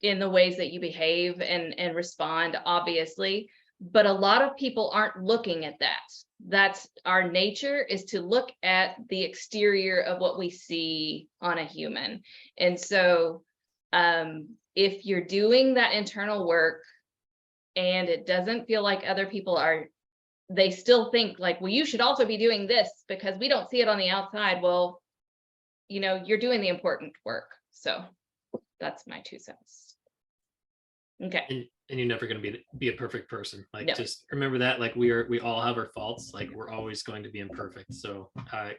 the ways that you behave and respond, obviously, but a lot of people aren't looking at that. That's our nature, is to look at the exterior of what we see on a human. And so if you're doing that internal work and it doesn't feel like other people are, they still think like, well, you should also be doing this because we don't see it on the outside. Well, you're doing the important work. So that's my 2 cents. Okay. And you're never going to be a perfect person. Like, No. just remember that, like, we all have our faults. Like, we're always going to be imperfect. So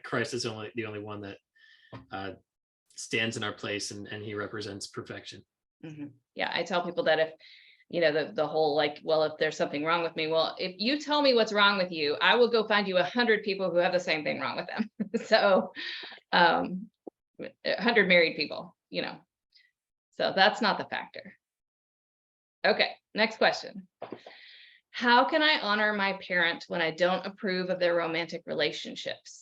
Christ is the only one that stands in our place, and he represents perfection. Mm-hmm. Yeah. I tell people that if, the whole, like, well, if there's something wrong with me, well, if you tell me what's wrong with you, I will go find you 100 people who have the same thing wrong with them. So 100 married people, so that's not the factor. Okay, next question. How can I honor my parent when I don't approve of their romantic relationships?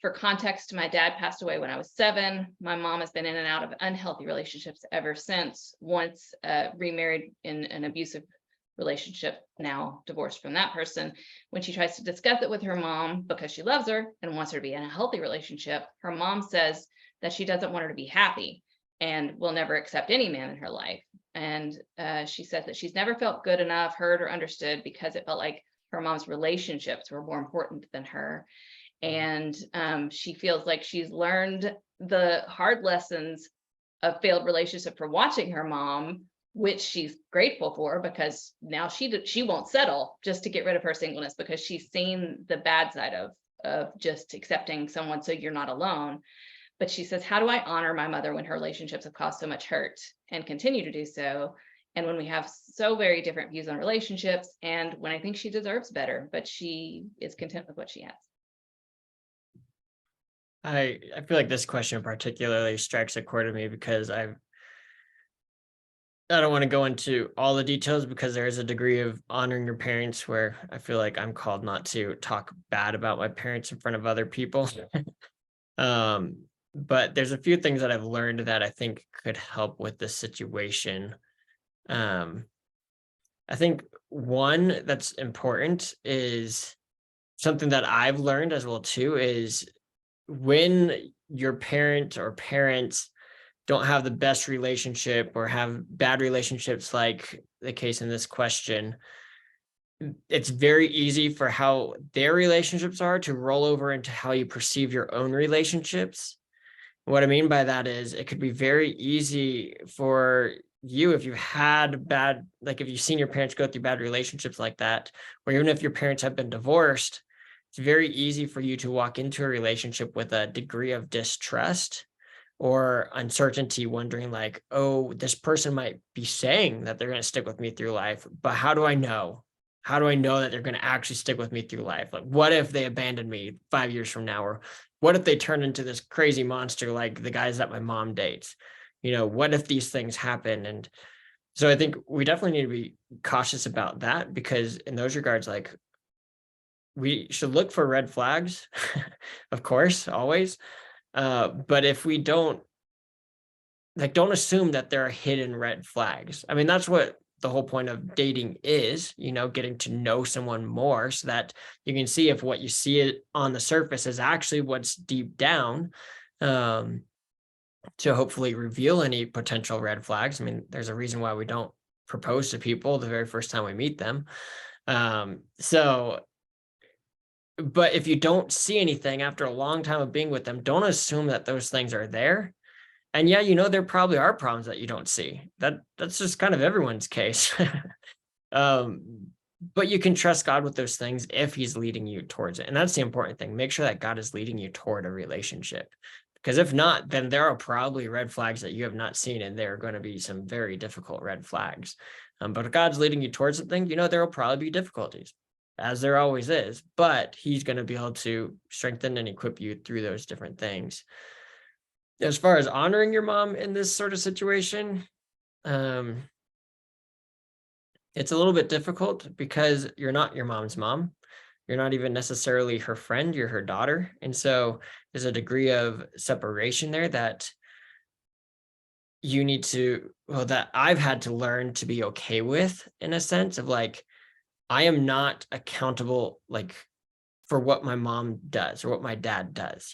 For context, my dad passed away when I was 7. My mom has been in and out of unhealthy relationships ever since, once remarried in an abusive relationship, now divorced from that person. When she tries to discuss it with her mom, because she loves her and wants her to be in a healthy relationship, her mom says that she doesn't want her to be happy and will never accept any man in her life. And she says that she's never felt good enough, heard, or understood, because it felt like her mom's relationships were more important than her. And she feels like she's learned the hard lessons of failed relationship from watching her mom, which she's grateful for, because now she won't settle just to get rid of her singleness, because she's seen the bad side of just accepting someone so you're not alone. But she says, how do I honor my mother when her relationships have caused so much hurt and continue to do so? And when we have so very different views on relationships, and when I think she deserves better, but she is content with what she has. I feel like this question particularly strikes a chord with me, because I don't want to go into all the details because there is a degree of honoring your parents where I feel like I'm called not to talk bad about my parents in front of other people. But there's a few things that I've learned that I think could help with this situation. Um, I think one that's important is something that I've learned as well too is when your parent or parents don't have the best relationship or have bad relationships, like the case in this question, it's very easy for how their relationships are to roll over into how you perceive your own relationships. What I mean by that is it could be very easy for you if you've had bad, like if you've seen your parents go through bad relationships like that, or even if your parents have been divorced, it's very easy for you to walk into a relationship with a degree of distrust or uncertainty, wondering like, oh, this person might be saying that they're going to stick with me through life, but how do I know? How do I know that they're going to actually stick with me through life? Like, what if they abandon me 5 years from now? Or what if they turn into this crazy monster like the guys that my mom dates? What if these things happen? And so I think we definitely need to be cautious about that, because in those regards, like, we should look for red flags, of course, always. But if we don't assume that there are hidden red flags. I mean, that's what the whole point of dating is, getting to know someone more so that you can see if what you see it on the surface is actually what's deep down, to hopefully reveal any potential red flags. I mean, there's a reason why we don't propose to people the very first time we meet them. But if you don't see anything after a long time of being with them, don't assume that those things are there. And yeah, there probably are problems that you don't see. That's just kind of everyone's case. But you can trust God with those things if he's leading you towards it. And that's the important thing. Make sure that God is leading you toward a relationship. Because if not, then there are probably red flags that you have not seen, and there are going to be some very difficult red flags. But if God's leading you towards something, there will probably be difficulties, as there always is. But he's going to be able to strengthen and equip you through those different things. As far as honoring your mom in this sort of situation, it's a little bit difficult because you're not your mom's mom. You're not even necessarily her friend, you're her daughter. And so there's a degree of separation there that you need to, that I've had to learn to be okay with, in a sense of like, I am not accountable like for what my mom does or what my dad does.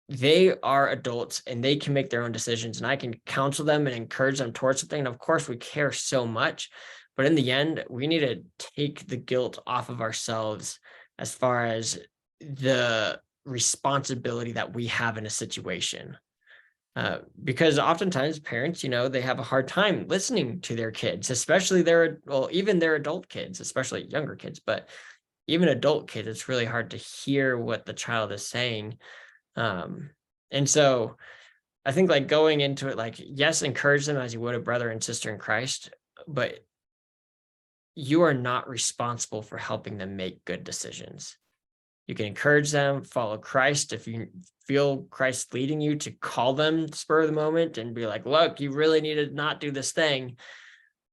They are adults and they can make their own decisions, and I can counsel them and encourage them towards something. And of course we care so much, but in the end, we need to take the guilt off of ourselves as far as the responsibility that we have in a situation. Because oftentimes parents, they have a hard time listening to their kids, especially even their adult kids, especially younger kids, but even adult kids, it's really hard to hear what the child is saying. And so I think like going into it, like, yes, encourage them as you would a brother and sister in Christ, but you are not responsible for helping them make good decisions. You can encourage them, follow Christ. If you feel Christ leading you, to call them spur of the moment and be like, look, you really need to not do this thing.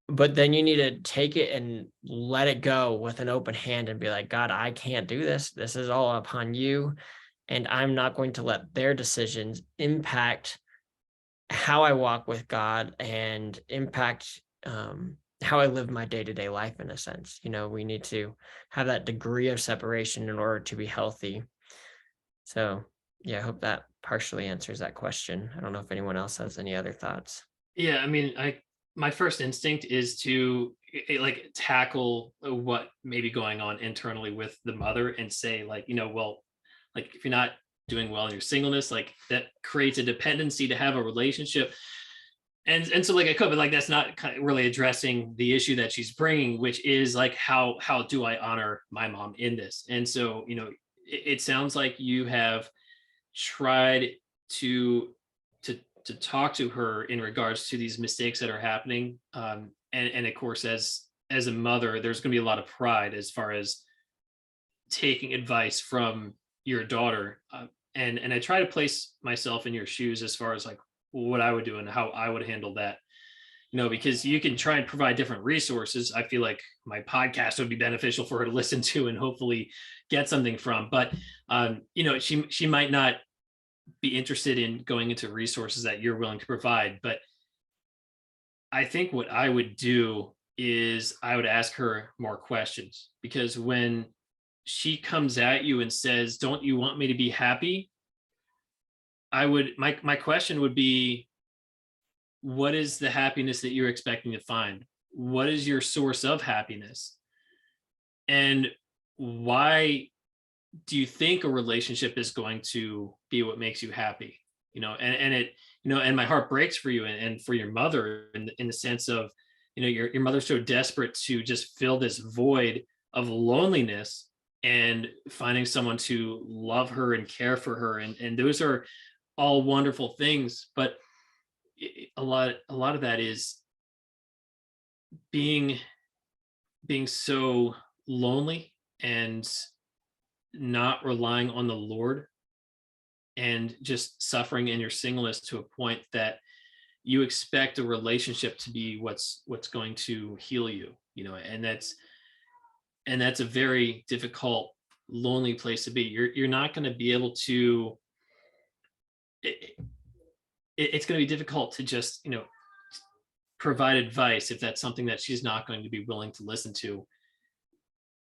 But then you need to take it and let it go with an open hand and be like, God, I can't do this. This is all upon you. And I'm not going to let their decisions impact how I walk with God and impact how I live my day-to-day life, in a sense. We need to have that degree of separation in order to be healthy. So yeah, I hope that partially answers that question. I don't know if anyone else has any other thoughts. Yeah, I mean, my first instinct is to like tackle what may be going on internally with the mother and say like, well, like if you're not doing well in your singleness, like that creates a dependency to have a relationship. And so like I could, but like that's not kind of really addressing the issue that she's bringing, which is like how do I honor my mom in this? And so it sounds like you have tried to talk to her in regards to these mistakes that are happening, and of course as a mother there's going to be a lot of pride as far as taking advice from your daughter, and I try to place myself in your shoes as far as like what I would do and how I would handle that. Because you can try and provide different resources. I feel like my podcast would be beneficial for her to listen to and hopefully get something from. But she might not be interested in going into resources that you're willing to provide. But I think what I would do is I would ask her more questions, because when she comes at you and says, "Don't you want me to be happy?" My question would be, what is the happiness that you're expecting to find? What is your source of happiness? And why do you think a relationship is going to be what makes you happy? And my heart breaks for you and for your mother in the sense of, your mother's so desperate to just fill this void of loneliness and finding someone to love her and care for her. And those are all wonderful things. But a lot of that is being so lonely and not relying on the Lord, and just suffering in your singleness to a point that you expect a relationship to be what's going to heal you, and that's a very difficult, lonely place to be. You're not going to be able to, it's going to be difficult to just, provide advice if that's something that she's not going to be willing to listen to.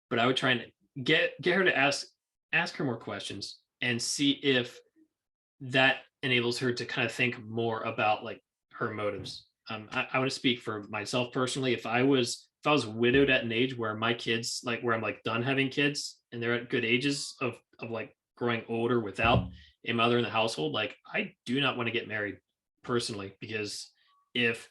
But I would try and get her to ask her more questions and see if that enables her to kind of think more about like her motives. I want to speak for myself personally. If I was widowed at an age where my kids, like where I'm like done having kids and they're at good ages of like growing older without a mother in the household, like I do not want to get married personally, because if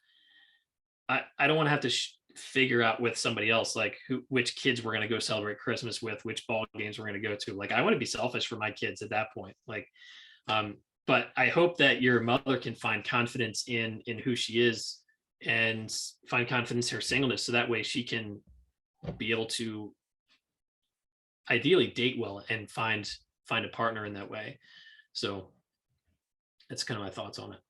I don't want to have to figure out with somebody else like which kids we're going to go celebrate Christmas with, which ball games we're going to go to. Like I want to be selfish for my kids at that point. Like but I hope that your mother can find confidence in who she is and find confidence in her singleness, so that way she can be able to ideally date well and find a partner in that way. So that's kind of my thoughts on it.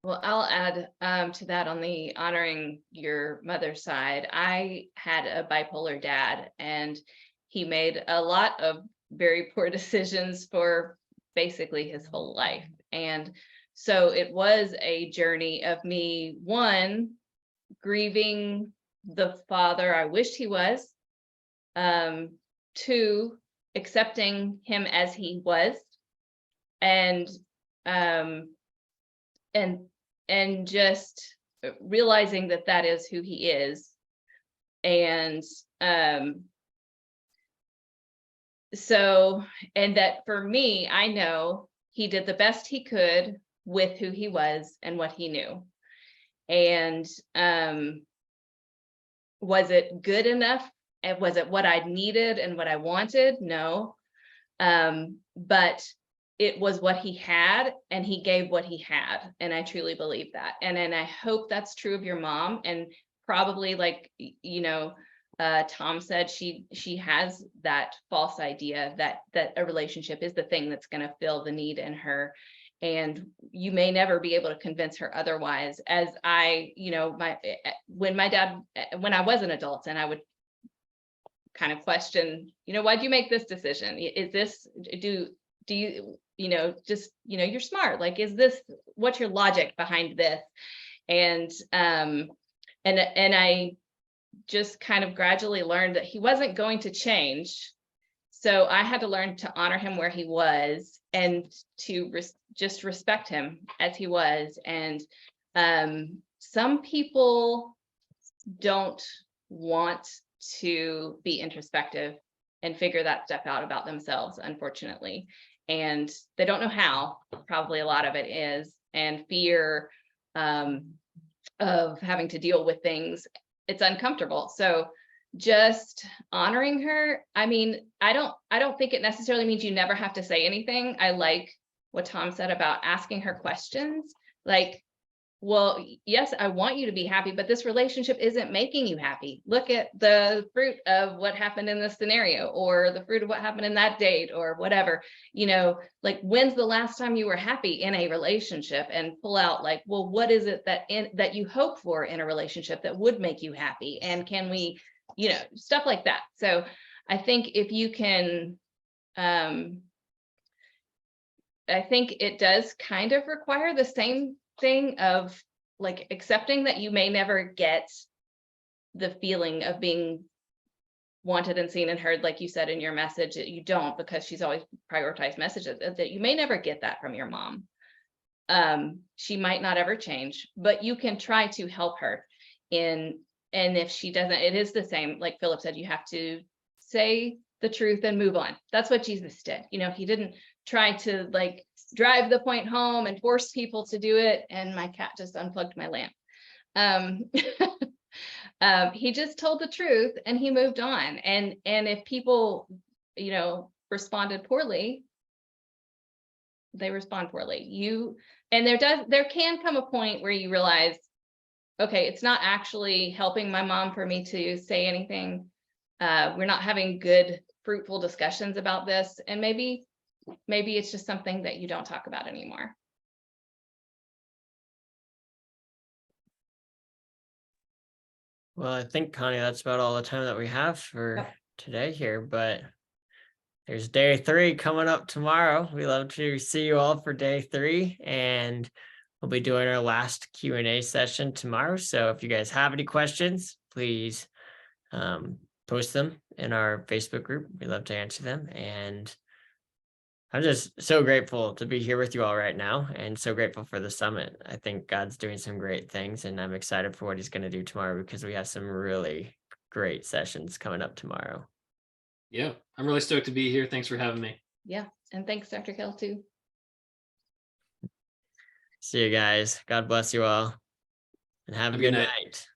Well, I'll add to that on the honoring your mother's side. I had a bipolar dad, and he made a lot of very poor decisions for basically his whole life. And so it was a journey of me, one, grieving the father I wished he was, two, accepting him as he was, and just realizing that that is who he is. And so, and that for me, I know he did the best he could with who he was and what he knew. And was it good enough? And was it what I needed and what I wanted? No. But it was what he had, and he gave what he had. And I truly believe that. And I hope that's true of your mom. And probably, like, Tom said, she has that false idea that a relationship is the thing that's going to fill the need in her. And you may never be able to convince her otherwise. As I, when I was an adult, and I would kind of question, why'd you make this decision? Is this, do you, you're smart. Like, is this, what's your logic behind this? And I just kind of gradually learned that he wasn't going to change. So I had to learn to honor him where he was, and to just respect him as he was. And some people don't want to be introspective and figure that stuff out about themselves, unfortunately. And they don't know how. Probably a lot of it is, and fear of having to deal with things. It's uncomfortable. So just honoring her. I mean, I don't think it necessarily means you never have to say anything. I like what Tom said about asking her questions. Like, well, yes, I want you to be happy, but this relationship isn't making you happy. Look at the fruit of what happened in this scenario, or the fruit of what happened in that date, or whatever. Like, when's the last time you were happy in a relationship? And pull out, like, well, what is it that you hope for in a relationship that would make you happy? And can we, stuff like that. So I think if you can, I think it does kind of require the same thing of, like, accepting that you may never get the feeling of being wanted and seen and heard, like you said in your message, that you don't, because she's always prioritized messages, that you may never get that from your mom. She might not ever change, but you can try to help her and if she doesn't, it is the same, like Philip said, you have to say the truth and move on. That's what Jesus did. He didn't try to, like, drive the point home and force people to do it. And my cat just unplugged my lamp. He just told the truth and he moved on. And if people, responded poorly, they respond poorly. And there can come a point where you realize, okay, it's not actually helping my mom for me to say anything. We're not having good, fruitful discussions about this. And maybe it's just something that you don't talk about anymore. Well, I think, Connie, that's about all the time that we have for today here, but there's day 3 coming up tomorrow. We love to see you all for day 3, and we'll be doing our last Q&A session tomorrow. So if you guys have any questions, please post them in our Facebook group. We love to answer them. And I'm just so grateful to be here with you all right now, and so grateful for the summit. I think God's doing some great things, and I'm excited for what he's going to do tomorrow, because we have some really great sessions coming up tomorrow. Yeah, I'm really stoked to be here. Thanks for having me. Yeah. And thanks, Dr. Kell, too. See you guys. God bless you all, and have a good night.